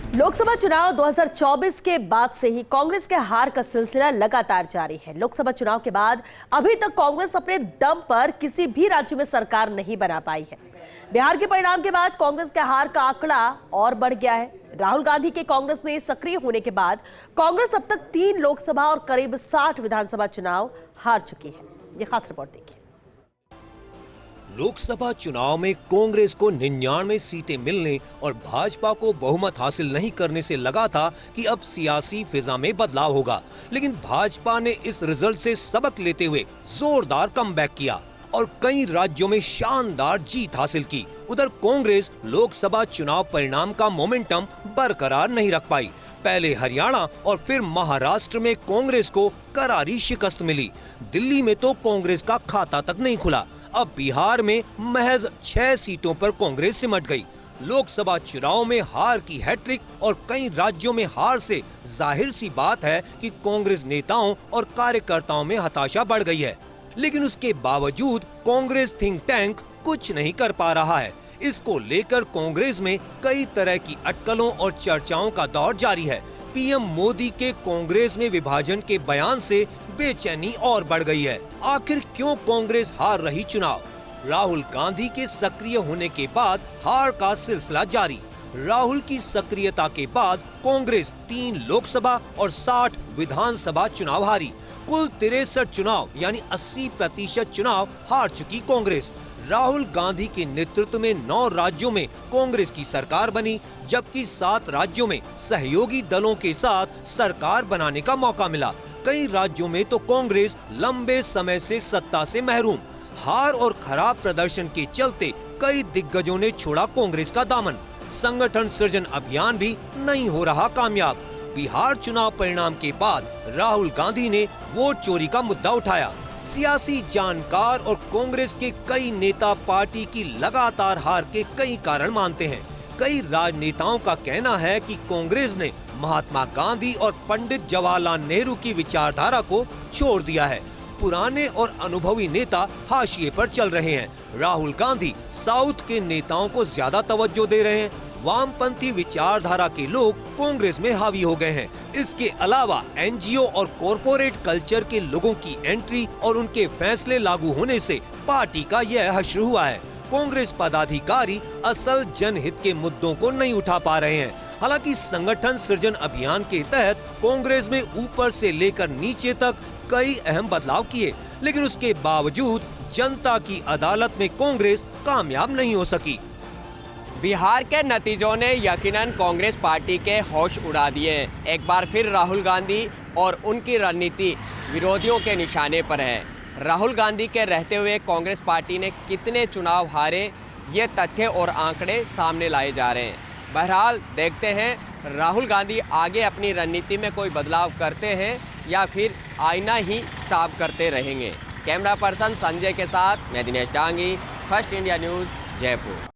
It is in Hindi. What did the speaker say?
लोकसभा चुनाव 2024 के बाद से ही कांग्रेस के हार का सिलसिला लगातार जारी है। लोकसभा चुनाव के बाद अभी तक कांग्रेस अपने दम पर किसी भी राज्य में सरकार नहीं बना पाई है। बिहार के परिणाम के बाद कांग्रेस के हार का आंकड़ा और बढ़ गया है। राहुल गांधी के कांग्रेस में सक्रिय होने के बाद कांग्रेस अब तक 3 लोकसभा और करीब 60 विधानसभा चुनाव हार चुकी है। ये खास रिपोर्ट देखिए। लोकसभा चुनाव में कांग्रेस को 99 सीटें मिलने और भाजपा को बहुमत हासिल नहीं करने से लगा था कि अब सियासी फिजा में बदलाव होगा, लेकिन भाजपा ने इस रिजल्ट से सबक लेते हुए जोरदार कमबैक किया और कई राज्यों में शानदार जीत हासिल की। उधर कांग्रेस लोकसभा चुनाव परिणाम का मोमेंटम बरकरार नहीं रख पाई। पहले हरियाणा और फिर महाराष्ट्र में कांग्रेस को करारी शिकस्त मिली। दिल्ली में तो कांग्रेस का खाता तक नहीं खुला। अब बिहार में महज 6 सीटों पर कांग्रेस सिमट गई। लोकसभा चुनाव में हार की हैट्रिक और कई राज्यों में हार से जाहिर सी बात है कि कांग्रेस नेताओं और कार्यकर्ताओं में हताशा बढ़ गई है। लेकिन उसके बावजूद कांग्रेस थिंक टैंक कुछ नहीं कर पा रहा है। इसको लेकर कांग्रेस में कई तरह की अटकलों और चर्चाओं का दौर जारी है। पीएम मोदी के कांग्रेस में विभाजन के बयान से बेचैनी और बढ़ गई है। आखिर क्यों कांग्रेस हार रही चुनाव? राहुल गांधी के सक्रिय होने के बाद हार का सिलसिला जारी। राहुल की सक्रियता के बाद कांग्रेस 3 लोकसभा और 60 विधानसभा चुनाव हारी। कुल 63 चुनाव यानी 80% चुनाव हार चुकी कांग्रेस। राहुल गांधी के नेतृत्व में 9 राज्यों में कांग्रेस की सरकार बनी, जबकि 7 राज्यों में सहयोगी दलों के साथ सरकार बनाने का मौका मिला। कई राज्यों में तो कांग्रेस लंबे समय से सत्ता से महरूम। हार और खराब प्रदर्शन के चलते कई दिग्गजों ने छोड़ा कांग्रेस का दामन। संगठन सृजन अभियान भी नहीं हो रहा कामयाब। बिहार चुनाव परिणाम के बाद राहुल गांधी ने वोट चोरी का मुद्दा उठाया। सियासी जानकार और कांग्रेस के कई नेता पार्टी की लगातार हार के कई कारण मानते हैं। कई राजनेताओं का कहना है कि कांग्रेस ने महात्मा गांधी और पंडित जवाहरलाल नेहरू की विचारधारा को छोड़ दिया है। पुराने और अनुभवी नेता हाशिए पर चल रहे हैं। राहुल गांधी साउथ के नेताओं को ज्यादा तवज्जो दे रहे हैं। वामपंथी विचारधारा के लोग कांग्रेस में हावी हो गए हैं। इसके अलावा एनजीओ और कॉरपोरेट कल्चर के लोगों की एंट्री और उनके फैसले लागू होने से पार्टी का यह हश्र हुआ है। कांग्रेस पदाधिकारी असल जनहित के मुद्दों को नहीं उठा पा रहे हैं। हालांकि संगठन सृजन अभियान के तहत कांग्रेस में ऊपर से लेकर नीचे तक कई अहम बदलाव किए, लेकिन उसके बावजूद जनता की अदालत में कांग्रेस कामयाब नहीं हो सकी। बिहार के नतीजों ने यकीनन कांग्रेस पार्टी के होश उड़ा दिए। एक बार फिर राहुल गांधी और उनकी रणनीति विरोधियों के निशाने पर है। राहुल गांधी के रहते हुए कांग्रेस पार्टी ने कितने चुनाव हारे, ये तथ्य और आंकड़े सामने लाए जा रहे हैं। बहरहाल देखते हैं राहुल गांधी आगे अपनी रणनीति में कोई बदलाव करते हैं या फिर आईना ही साफ करते रहेंगे। कैमरा पर्सन संजय के साथ मैं Dinesh Dangi, first India news, Jaipur.